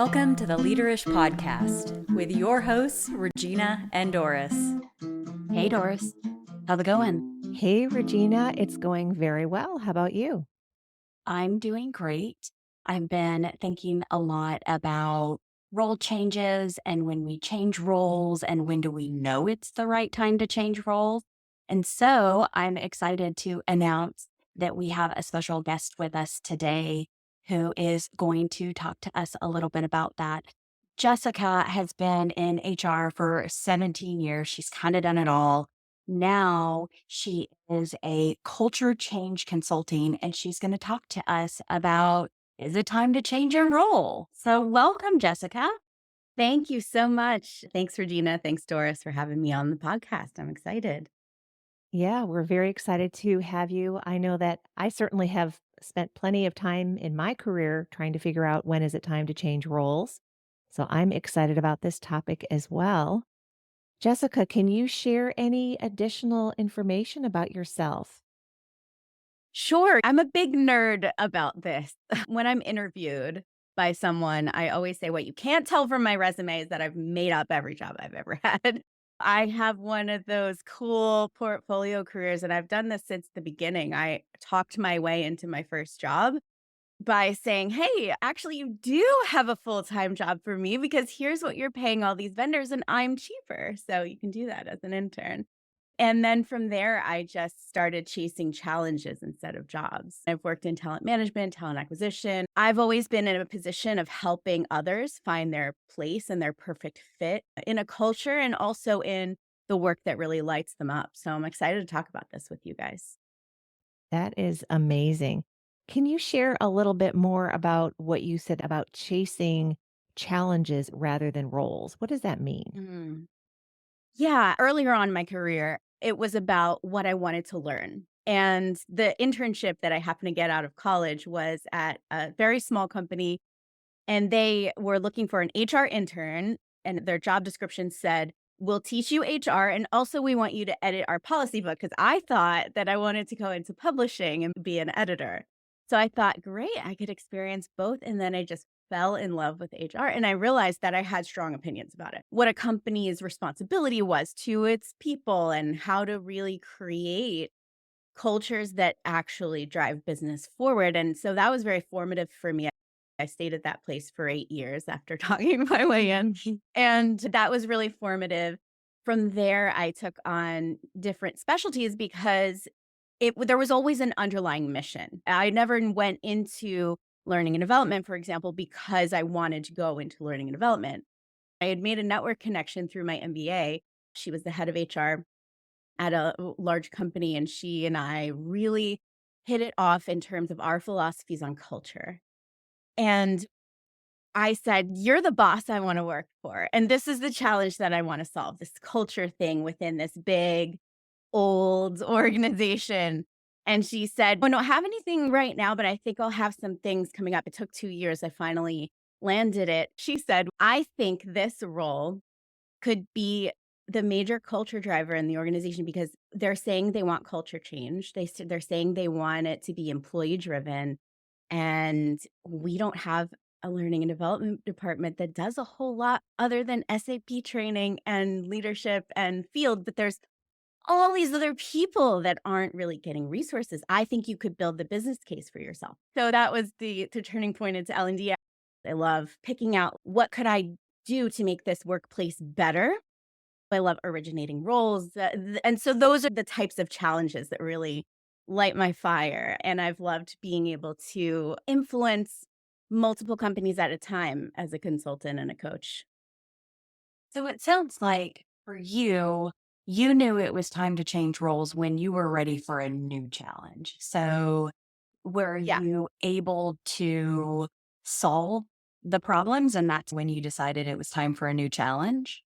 Welcome to the Leaderish Podcast with your hosts, Regina and Doris. Hey, Doris. How's it going? Hey, Regina. It's going very well. How about you? I'm doing great. I've been thinking a lot about role changes and when we change roles and when do we know it's the right time to change roles. And so I'm excited to announce that we have a special guest with us today who is going to talk to us a little bit about that. Jessica has been in HR for 17 years. She's kind of done it all. Now she is a culture change consulting, and she's going to talk to us about, is it time to change your role? So welcome, Jessica. Thank you so much. Thanks, Regina. Thanks, Doris, for having me on the podcast. I'm excited. Yeah, we're very excited to have you. I know that I certainly have spent plenty of time in my career trying to figure out when is it time to change roles. So I'm excited about this topic as well. Jessica, can you share any additional information about yourself? Sure. I'm a big nerd about this. When I'm interviewed by someone, I always say what you can't tell from my resume is that I've made up every job I've ever had. I have one of those cool portfolio careers, and I've done this since the beginning. I talked my way into my first job by saying, hey, actually, you do have a full-time job for me because here's what you're paying all these vendors, and I'm cheaper. So you can do that as an intern. And then from there, I just started chasing challenges instead of jobs. I've worked in talent management, talent acquisition. I've always been in a position of helping others find their place and their perfect fit in a culture and also in the work that really lights them up. So I'm excited to talk about this with you guys. That is amazing. Can you share a little bit more about what you said about chasing challenges rather than roles? What does that mean? Mm. Yeah, earlier on in my career, it was about what I wanted to learn. And the internship that I happened to get out of college was at a very small company, and they were looking for an HR intern, and their job description said, "We'll teach you HR, and also we want you to edit our policy book." Because I thought that I wanted to go into publishing and be an editor. So I thought, great, I could experience both. And then I just fell in love with HR, and I realized that I had strong opinions about it. What a company's responsibility was to its people and how to really create cultures that actually drive business forward. And so that was very formative for me. I stayed at that place for 8 years after talking my way in. And that was really formative. From there, I took on different specialties because there was always an underlying mission. I never went into learning and development, for example, because I wanted to go into learning and development. I had made a network connection through my MBA. She was the head of HR at a large company, and she and I really hit it off in terms of our philosophies on culture. And I said, "You're the boss I want to work for. And this is the challenge that I want to solve, this culture thing within this big, old organization." And she said, "I don't have anything right now, but I think I'll have some things coming up." It took 2 years. I finally landed it. She said, "I think this role could be the major culture driver in the organization because they're saying they want culture change. They're saying they want it to be employee driven. And we don't have a learning and development department that does a whole lot other than SAP training and leadership and field, but there's all these other people that aren't really getting resources. I think you could build the business case for yourself." So that was the turning point into L&D. I love picking out what could I do to make this workplace better. I love originating roles. And so those are the types of challenges that really light my fire. And I've loved being able to influence multiple companies at a time as a consultant and a coach. So it sounds like for you, you knew it was time to change roles when you were ready for a new challenge. So were Yeah. you able to solve the problems? And that's when you decided it was time for a new challenge?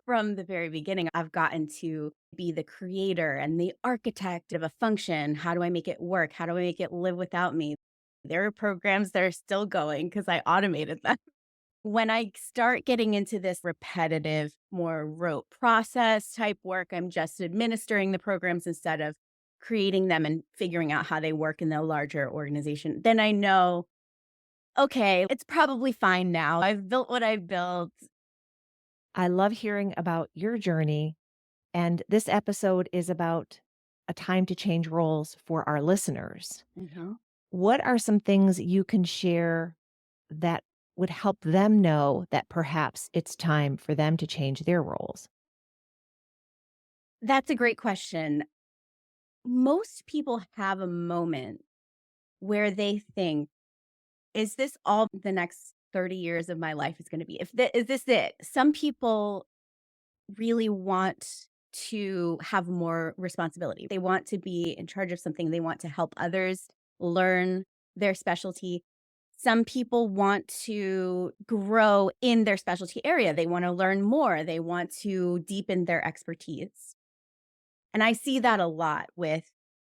From the very beginning, I've gotten to be the creator and the architect of a function. How do I make it work? How do I make it live without me? There are programs that are still going because I automated them. When I start getting into this repetitive, more rote process type work, I'm just administering the programs instead of creating them and figuring out how they work in the larger organization. Then I know, okay, it's probably fine now. I've built what I've built. I love hearing about your journey. And this episode is about a time to change roles for our listeners. Mhm. What are some things you can share that would help them know that perhaps it's time for them to change their roles? That's a great question. Most people have a moment where they think, is this all the next 30 years of my life is going to be? Is this it? Some people really want to have more responsibility. They want to be in charge of something. They want to help others learn their specialty. Some people want to grow in their specialty area. They want to learn more. They want to deepen their expertise. And I see that a lot with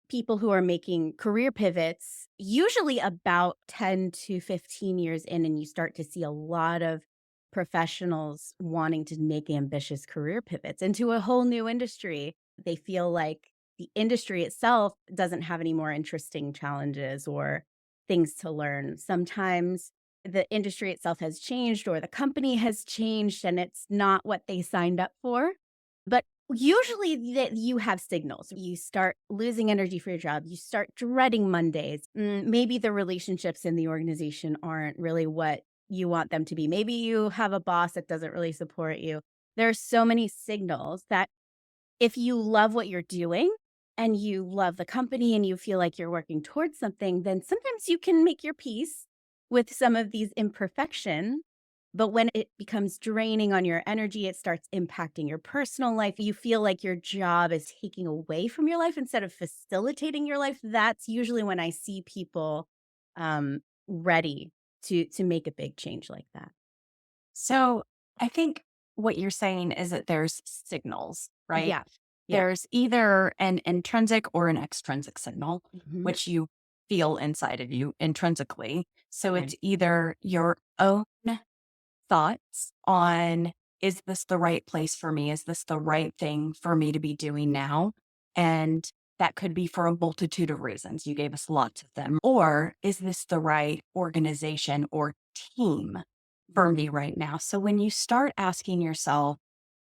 people who are making career pivots, usually about 10 to 15 years in, and you start to see a lot of professionals wanting to make ambitious career pivots into a whole new industry. They feel like the industry itself doesn't have any more interesting challenges or things to learn. Sometimes the industry itself has changed or the company has changed and it's not what they signed up for. But usually that you have signals. You start losing energy for your job. You start dreading Mondays. Maybe the relationships in the organization aren't really what you want them to be. Maybe you have a boss that doesn't really support you. There are so many signals that if you love what you're doing and you love the company and you feel like you're working towards something, then sometimes you can make your peace with some of these imperfections. But when it becomes draining on your energy, it starts impacting your personal life. You feel like your job is taking away from your life instead of facilitating your life. That's usually when I see people um, ready to make a big change like that. So I think what you're saying is that there's signals, right? Yeah. Yeah. There's either an intrinsic or an extrinsic signal, Mhm. which you feel inside of you intrinsically. So Right. it's either your own thoughts on, is this the right place for me? Is this the right thing for me to be doing now? And that could be for a multitude of reasons. You gave us lots of them. Or is this the right organization or team for me right now? So when you start asking yourself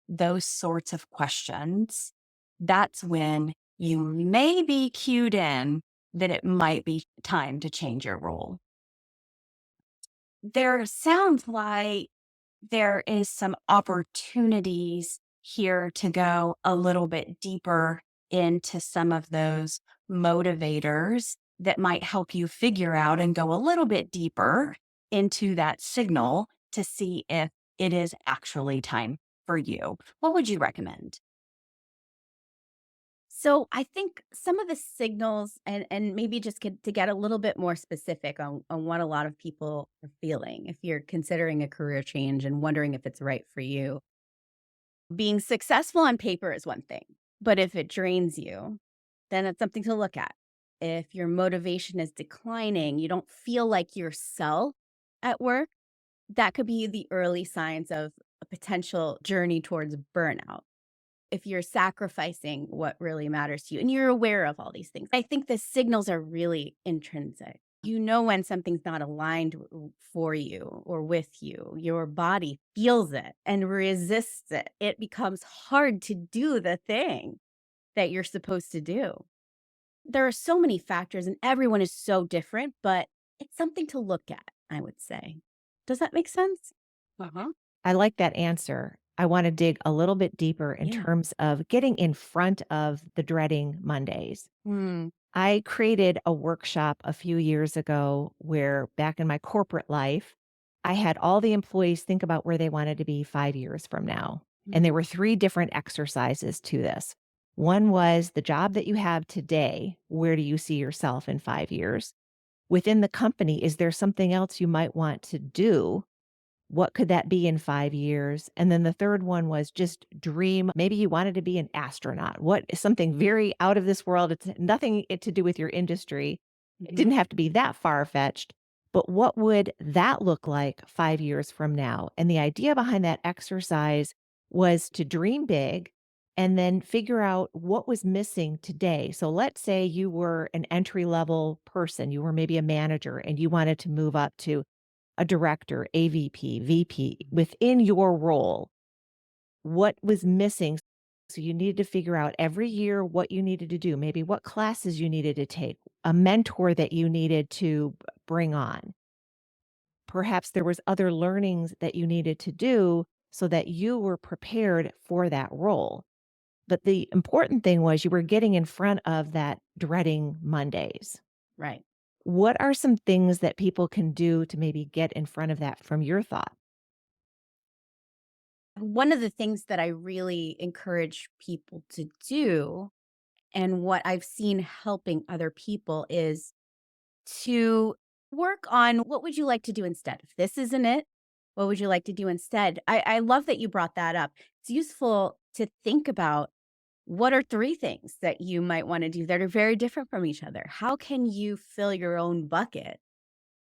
those sorts of questions, that's when you may be cued in that it might be time to change your role. There sounds like there is some opportunities here to go a little bit deeper into some of those motivators that might help you figure out and go a little bit deeper into that signal to see if it is actually time for you. What would you recommend? So I think some of the signals and maybe just to get a little bit more specific on what a lot of people are feeling if you're considering a career change and wondering if it's right for you. Being successful on paper is one thing, but if it drains you, then it's something to look at. If your motivation is declining, you don't feel like yourself at work, that could be the early signs of a potential journey towards burnout. If you're sacrificing what really matters to you and you're aware of all these things. I think the signals are really intrinsic. You know when something's not aligned for you or with you. Your body feels it and resists it. It becomes hard to do the thing that you're supposed to do. There are so many factors and everyone is so different, but it's something to look at, I would say. Does that make sense? Uh-huh. I like that answer. I want to dig a little bit deeper in Yeah. terms of getting in front of the dreading Mondays. Hmm. I created a workshop a few years ago where back in my corporate life, I had all the employees think about where they wanted to be 5 years from now. And there were three different exercises to this. One was the job that you have today. Where do you see yourself in 5 years? Within the company, is there something else you might want to do? What could that be in 5 years? And then the third one was just dream. Maybe you wanted to be an astronaut. What is something very out of this world? It's nothing to do with your industry. It Mhm. didn't have to be that far fetched, but what would that look like 5 years from now? And the idea behind that exercise was to dream big and then figure out what was missing today. So let's say you were an entry level person, you were maybe a manager and you wanted to move up to a director, AVP, VP within your role, what was missing? So you needed to figure out every year what you needed to do, maybe what classes you needed to take, a mentor that you needed to bring on. Perhaps there was other learnings that you needed to do so that you were prepared for that role. But the important thing was you were getting in front of that dreading Mondays. Right. What are some things that people can do to maybe get in front of that from your thought? One of the things that I really encourage people to do, and what I've seen helping other people, is to work on what would you like to do instead. If this isn't it, what would you like to do instead? I love that you brought that up. It's useful to think about what are 3 things that you might want to do that are very different from each other. How can you fill your own bucket?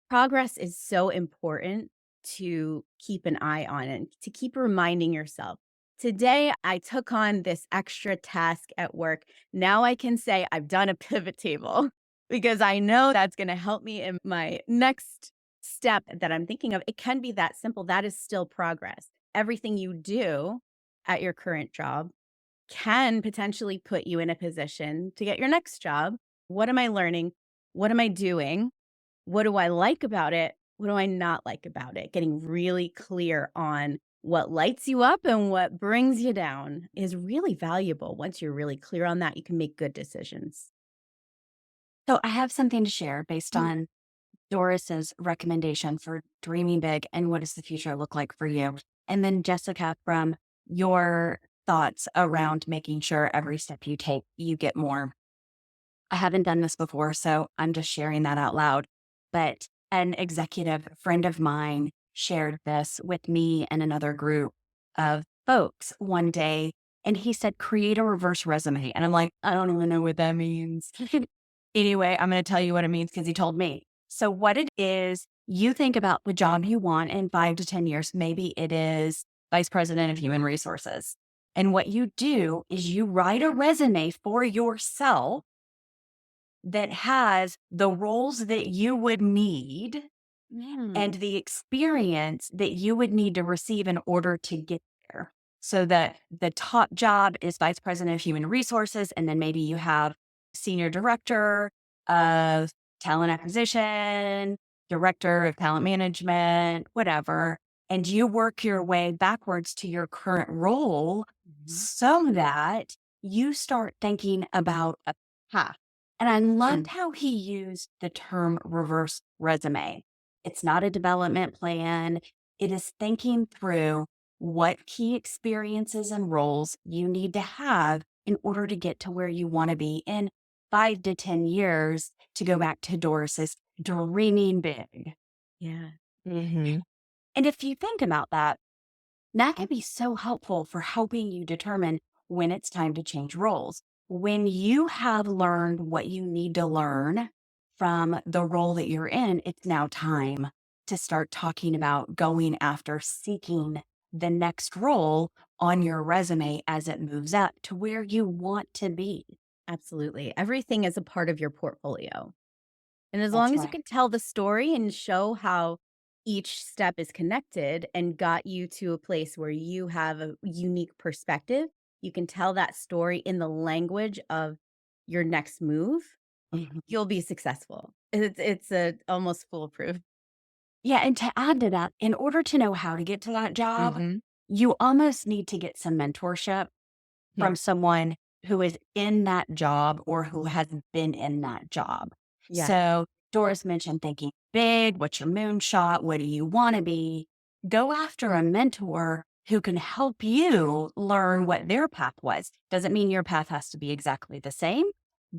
Progress is so important to keep an eye on and to keep reminding yourself. Today, I took on this extra task at work. Now I can say I've done a pivot table because I know that's going to help me in my next step that I'm thinking of. It can be that simple. That is still progress. Everything you do at your current job can potentially put you in a position to get your next job. What am I learning? What am I doing? What do I like about it? What do I not like about it? Getting really clear on what lights you up and what brings you down is really valuable. Once you're really clear on that, you can make good decisions. So I have something to share based on Doris's recommendation for dreaming big and what does the future look like for you. And then Jessica, from your thoughts around making sure every step you take, you get more. I haven't done this before, so I'm just sharing that out loud. But an executive friend of mine shared this with me and another group of folks one day. And he said, create a reverse resume. And I'm like, I don't even know what that means. Anyway, I'm going to tell you what it means because he told me. So what it is, you think about the job you want in 5 to 10 years. Maybe it is vice president of human resources. And what you do is you write a resume for yourself that has the roles that you would need and the experience that you would need to receive in order to get there. So that the top job is vice president of human resources, and then maybe you have senior director of talent acquisition, director of talent management, whatever. And you work your way backwards to your current role so that you start thinking about a path. And I loved how he used the term reverse resume. It's not a development plan. It is thinking through what key experiences and roles you need to have in order to get to where you want to be in 5 to 10 years, to go back to Doris's dreaming big. Yeah. Mm-hmm. And if you think about that, that can be so helpful for helping you determine when it's time to change roles. When you have learned what you need to learn from the role that you're in, it's now time to start talking about going after seeking the next role on your resume as it moves up to where you want to be. Absolutely. Everything is a part of your portfolio. And as That's long as you right. can tell the story and show how each step is connected and got you to a place where you have a unique perspective, you can tell that story in the language of your next move, Mhm. you'll be successful. It's a almost foolproof. Yeah. And to add to that, in order to know how to get to that job, Mm-hmm. you almost need to get some mentorship Yeah. from someone who is in that job or who has been in that job. Yeah. So Doris mentioned thinking big, what's your moonshot? What do you want to be? Go after a mentor who can help you learn what their path was. Doesn't mean your path has to be exactly the same,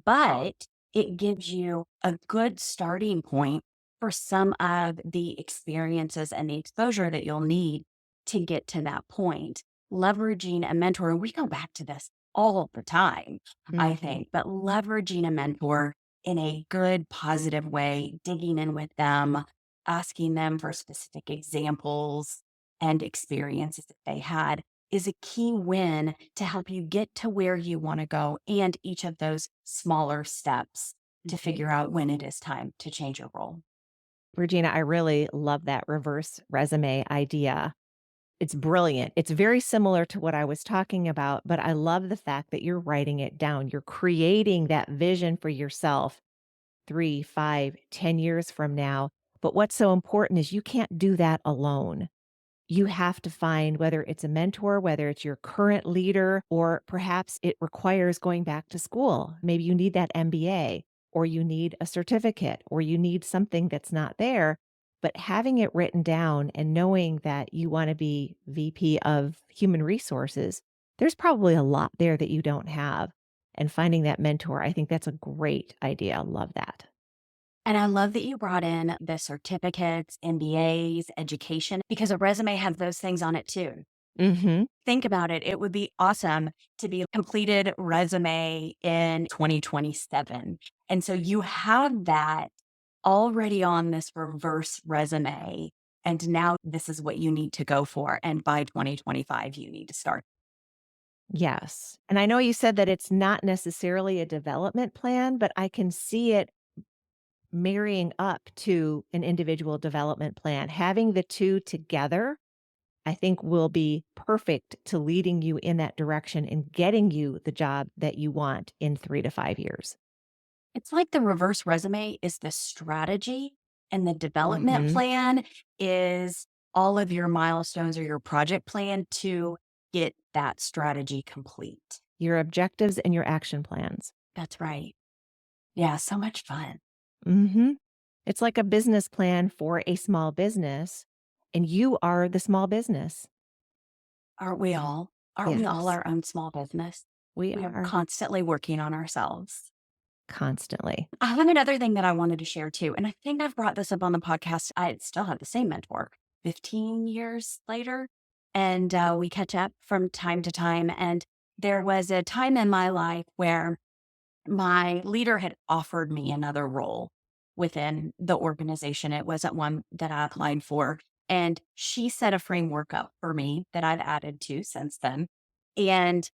but it gives you a good starting point for some of the experiences and the exposure that you'll need to get to that point. Leveraging a mentor, and we go back to this all the time, I Mhm. think, but leveraging a mentor in a good, positive way, digging in with them, asking them for specific examples and experiences that they had is a key win to help you get to where you want to go and each of those smaller steps to Okay. figure out when it is time to change your role. Regina, I really love that reverse resume idea. It's brilliant. It's very similar to what I was talking about, but I love the fact that you're writing it down. You're creating that vision for yourself 3, 5, 10 years from now. But what's so important is you can't do that alone. You have to find whether it's a mentor, whether it's your current leader, or perhaps it requires going back to school. Maybe you need that MBA, or you need a certificate, or you need something that's not there. But having it written down and knowing that you want to be VP of human resources, there's probably a lot there that you don't have. And finding that mentor, I think that's a great idea. Love that. And I love that you brought in the certificates, MBAs, education, because a resume has those things on it too. Mm-hmm. Think about it. It would be awesome to be a completed resume in 2027. And so you have that already on this reverse resume. And now this is what you need to go for. And by 2025, you need to start. Yes. And I know you said that it's not necessarily a development plan, but I can see it marrying up to an individual development plan. Having the two together, I think will be perfect to leading you in that direction and getting you the job that you want in 3 to 5 years. It's like the reverse resume is the strategy, and the development Mhm. plan is all of your milestones or your project plan to get that strategy complete. Your objectives and your action plans. That's right. Yeah, so much fun. Mhm. It's like a business plan for a small business, and you are the small business. Aren't we all? Aren't we all Yes, our own small business? we We are are constantly working on ourselves. constantly. I have another thing that I wanted to share too. And I think I've brought this up on the podcast. I still have the same mentor 15 years later. And we catch up from time to time. And there was a time in my life where my leader had offered me another role within the organization. It wasn't one that I applied for. And she set a framework up for me that I've added to since then. And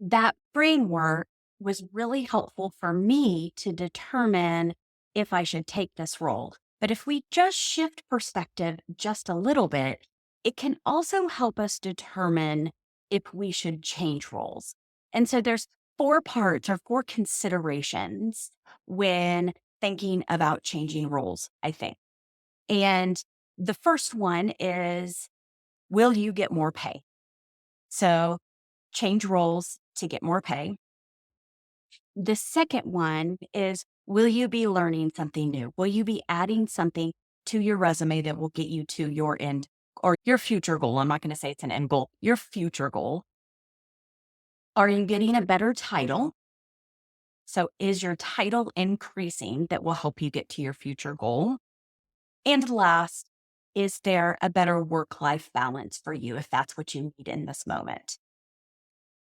that framework was really helpful for me to determine if I should take this role. But if we just shift perspective just a little bit, it can also help us determine if we should change roles. And so there's 4 parts or 4 considerations when thinking about changing roles, I think. And the first one is, will you get more pay? So change roles to get more pay. The second one is, will you be learning something new? Will you be adding something to your resume that will get you to your end or your future goal? I'm not going to say it's an end goal, your future goal. Are you getting a better title? So is your title increasing that will help you get to your future goal? And last, is there a better work-life balance for you if that's what you need in this moment?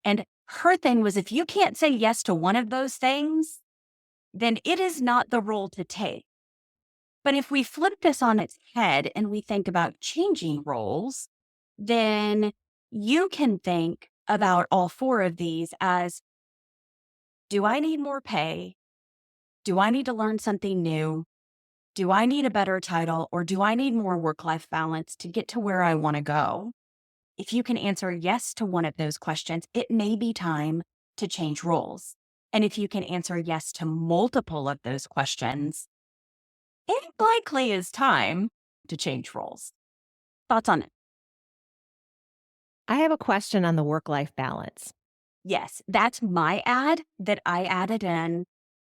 And her thing was, if you can't say yes to one of those things, then it is not the role to take. But if we flip this on its head and we think about changing roles, then you can think about all 4 of these as, do I need more pay? Do I need to learn something new? Do I need a better title? Or do I need more work-life balance to get to where I want to go? If you can answer yes to one of those questions, it may be time to change roles. And if you can answer yes to multiple of those questions, it likely is time to change roles. Thoughts on it? I have a question on the work-life balance. Yes, that's my ad that I added in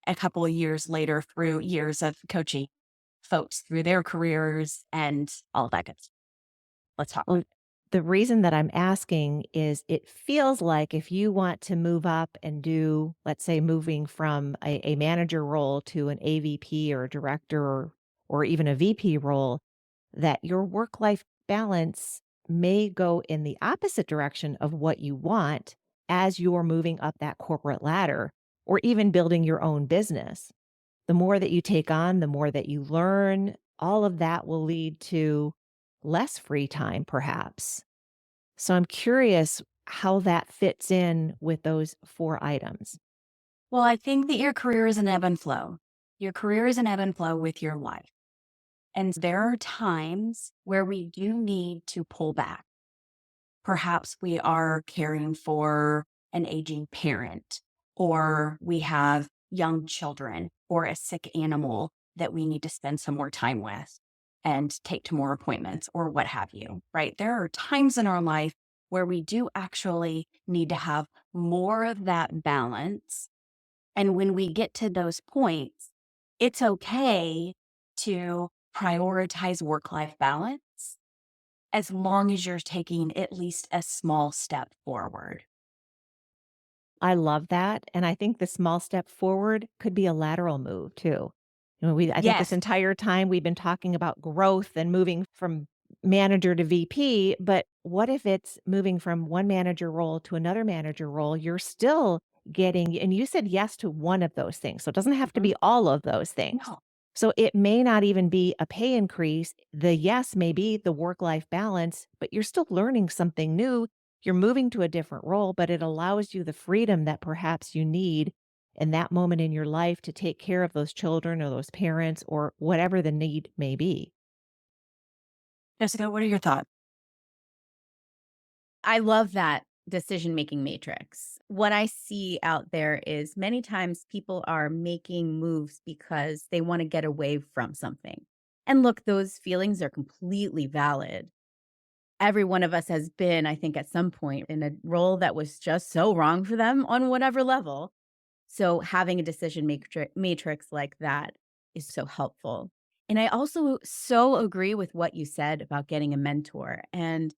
a couple of years later through years of coaching folks through their careers and all that good stuff. Let's talk. Well, the reason that I'm asking is it feels like if you want to move up and do, let's say, moving from a manager role to an AVP or a director or even a VP role, that your work life balance may go in the opposite direction of what you want as you're moving up that corporate ladder or even building your own business. The more that you take on, the more that you learn, all of that will lead to less free time, perhaps. So I'm curious how that fits in with those 4 items. Well, I think that your career is an ebb and flow. Your career is an ebb and flow with your life. And there are times where we do need to pull back. Perhaps we are caring for an aging parent, or we have young children, or a sick animal that we need to spend some more time with and take to more appointments, or what have you, right? There are times in our life where we do actually need to have more of that balance. And when we get to those points, it's okay to prioritize work-life balance as long as you're taking at least a small step forward. I love that. And I think the small step forward could be a lateral move too. I think this Yes. entire time we've been talking about growth and moving from manager to VP, but what if it's moving from one manager role to another manager role? You're still getting, and you said yes to one of those things. So it doesn't have to Mhm. be all of those things. No. So it may not even be a pay increase. The yes may be the work-life balance, but you're still learning something new. You're moving to a different role, but it allows you the freedom that perhaps you need in that moment in your life to take care of those children or those parents or whatever the need may be. Jessica, what are your thoughts? I love that decision-making matrix. What I see out there is many times people are making moves because they want to get away from something. And look, those feelings are completely valid. Every one of us has been, I think, at some point in a role that was just so wrong for them on whatever level. So having a decision matrix like that is so helpful. And I also so agree with what you said about getting a mentor. And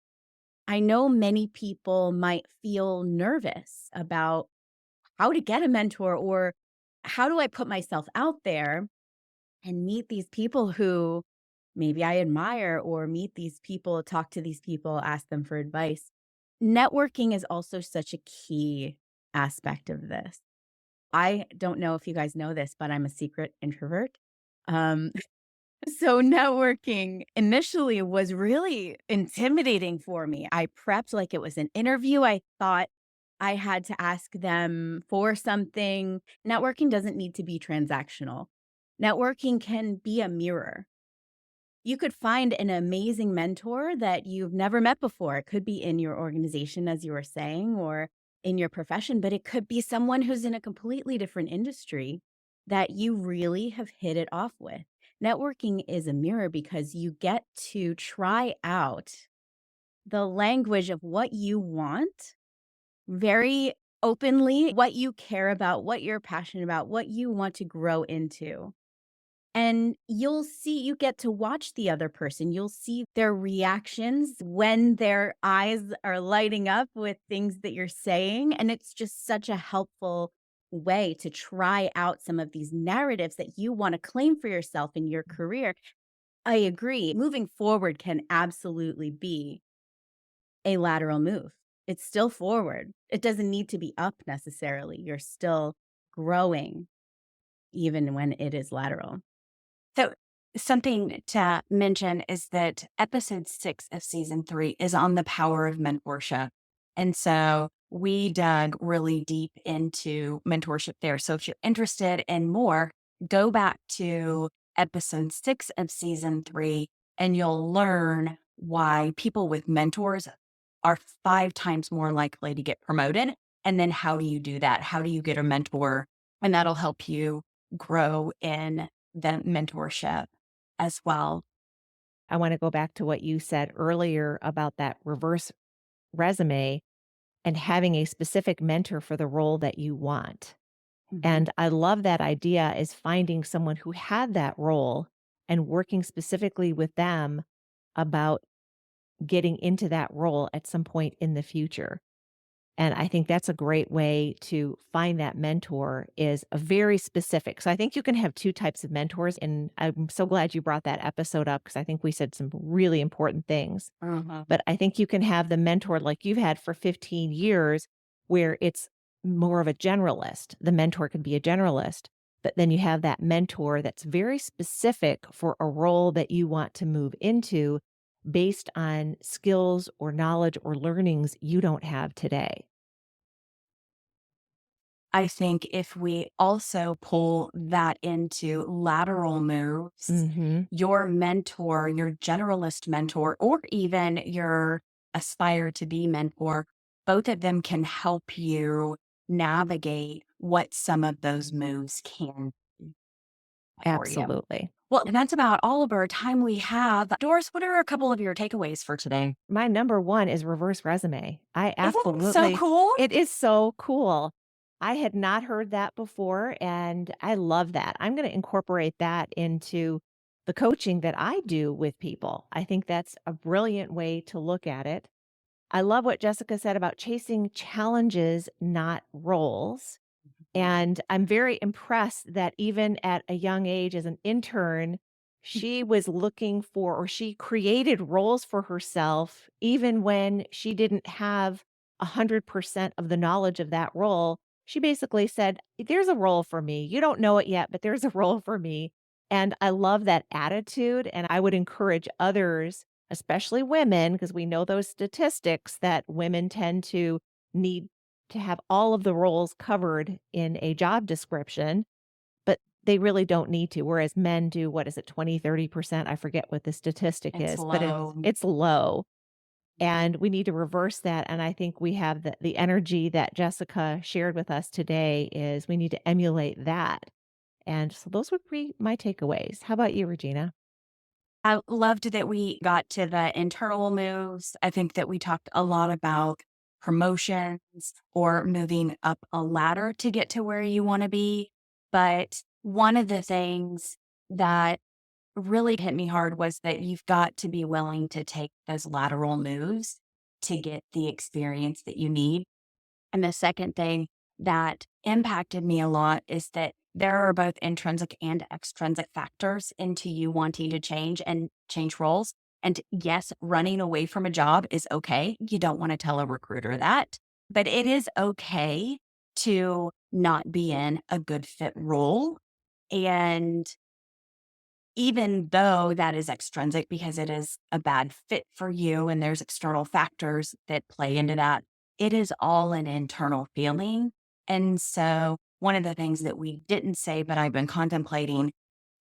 I know many people might feel nervous about how to get a mentor or how do I put myself out there and meet these people who maybe I admire or meet these people, talk to these people, ask them for advice. Networking is also such a key aspect of this. I don't know if you guys know this, but I'm a secret introvert. Um, so networking initially was really intimidating for me. I prepped like it was an interview. I thought I had to ask them for something. Networking doesn't need to be transactional. Networking can be a mirror. You could find an amazing mentor that you've never met before. It could be in your organization, as you were saying, or in your profession, but it could be someone who's in a completely different industry that you really have hit it off with. Networking is a mirror because you get to try out the language of what you want very openly, what you care about, what you're passionate about, what you want to grow into. And you'll see, you get to watch the other person. You'll see their reactions when their eyes are lighting up with things that you're saying. And it's just such a helpful way to try out some of these narratives that you want to claim for yourself in your career. I agree. Moving forward can absolutely be a lateral move. It's still forward. It doesn't need to be up necessarily. You're still growing even when it is lateral. So, something to mention is that episode 6 of season 3 is on the power of mentorship. And so we dug really deep into mentorship there. So, if you're interested in more, go back to episode 6 of season 3 and you'll learn why people with mentors are 5 times more likely to get promoted. And then how do you do that? How do you get a mentor? And that'll help you grow in the mentorship as well. I want to go back to what you said earlier about that reverse resume and having a specific mentor for the role that you want. And I love that idea is finding someone who had that role and working specifically with them about getting into that role at some point in the future. And I think that's a great way to find that mentor is a very specific. So I think you can have two types of mentors. And I'm so glad you brought that episode up because I think we said some really important things. But I think you can have the mentor like you've had for 15 years where it's more of a generalist. The mentor could be a generalist, but then you have that mentor that's very specific for a role that you want to move into based on skills or knowledge or learnings you don't have today. I think if we also pull that into lateral moves, Mm-hmm. your mentor, your generalist mentor, or even your aspire to be mentor, both of them can help you navigate what some of those moves can be for you. Absolutely. Well, that's about all of our time we have. Doris, what are a couple of your takeaways for today? My number one is reverse resume. I Isn't that so absolutely, cool? it is so cool. I had not heard that before, and I love that. I'm going to incorporate that into the coaching that I do with people. I think that's a brilliant way to look at it. I love what Jessica said about chasing challenges, not roles. And I'm very impressed that even at a young age as an intern, she was looking for, or she created roles for herself, even when she didn't have 100% of the knowledge of that role. She basically said, there's a role for me. You don't know it yet, but there's a role for me. And I love that attitude. And I would encourage others, especially women, because we know those statistics that women tend to need to have all of the roles covered in a job description, but they really don't need to. Whereas men do, what is it, 20, 30%? I forget what the statistic It's is, but low. it's low. And we need to reverse that. And I think we have the energy that Jessica shared with us today is we need to emulate that. And so those would be my takeaways. How about you, Regina? I loved that we got to the internal moves. I think that we talked a lot about promotions or moving up a ladder to get to where you want to be. But one of the things that really hit me hard was that you've got to be willing to take those lateral moves to get the experience that you need. And the second thing that impacted me a lot is that there are both intrinsic and extrinsic factors into you wanting to change and change roles. And yes, running away from a job is okay. You don't want to tell a recruiter that, but it is okay to not be in a good fit role. And even though that is extrinsic because it is a bad fit for you and there's external factors that play into that, it is all an internal feeling. And so, one of the things that we didn't say, but I've been contemplating,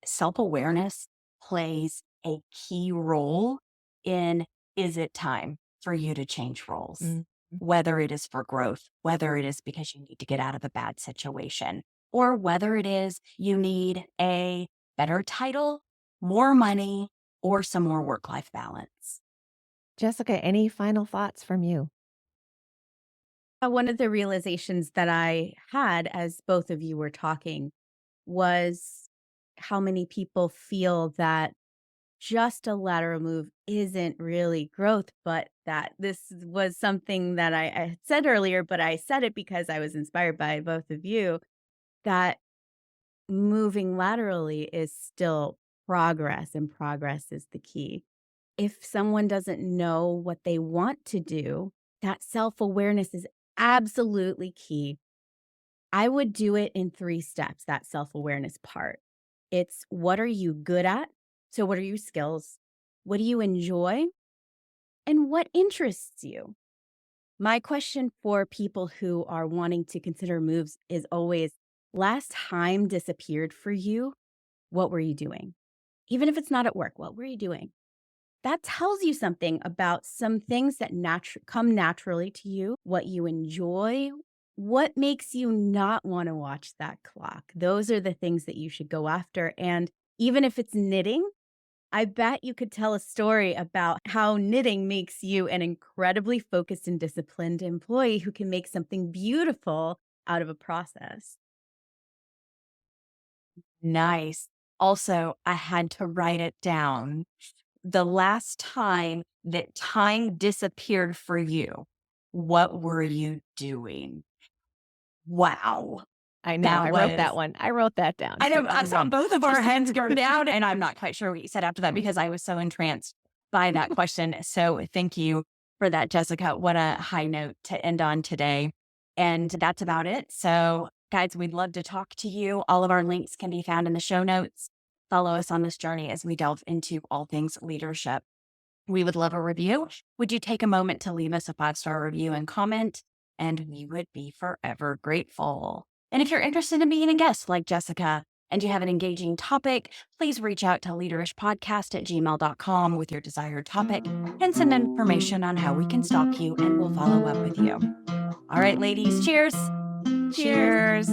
self awareness plays a key role in is it time for you to change roles? Mm. Whether it is for growth, whether it is because you need to get out of a bad situation, or whether it is you need a better title, more money, or some more work life balance. Jessica, any final thoughts from you? One of the realizations that I had as both of you were talking was how many people feel that just a lateral move isn't really growth, but that this was something that I had said earlier, but I said it because I was inspired by both of you, that moving laterally is still progress, and progress is the key. If someone doesn't know what they want to do, that self awareness is absolutely key. I would do it in 3 steps, that self awareness part. It's what are you good at? So, what are your skills? What do you enjoy? And what interests you? My question for people who are wanting to consider moves is always last time disappeared for you, what were you doing? Even if it's not at work, what were you doing? That tells you something about some things that come naturally to you, what you enjoy, what makes you not want to watch that clock. Those are the things that you should go after. And even if it's knitting, I bet you could tell a story about how knitting makes you an incredibly focused and disciplined employee who can make something beautiful out of a process. Nice. Also, I had to write it down. The last time that time disappeared for you, what were you doing? Wow. I know. That I wrote that was, one. I wrote that down I too. know, I saw both of our heads go down, and I'm not quite sure what you said after that because I was so entranced by that question. So thank you for that, Jessica. What a high note to end on today. And that's about it. So, guys, we'd love to talk to you. All of our links can be found in the show notes. Follow us on this journey as we delve into all things leadership. We would love a review. Would you take a moment to leave us a 5-star review and comment? And we would be forever grateful. And if you're interested in being a guest like Jessica and you have an engaging topic, please reach out to leaderishpodcast@gmail.com with your desired topic and send information on how we can stalk you, and we'll follow up with you. All right, ladies, cheers. Cheers.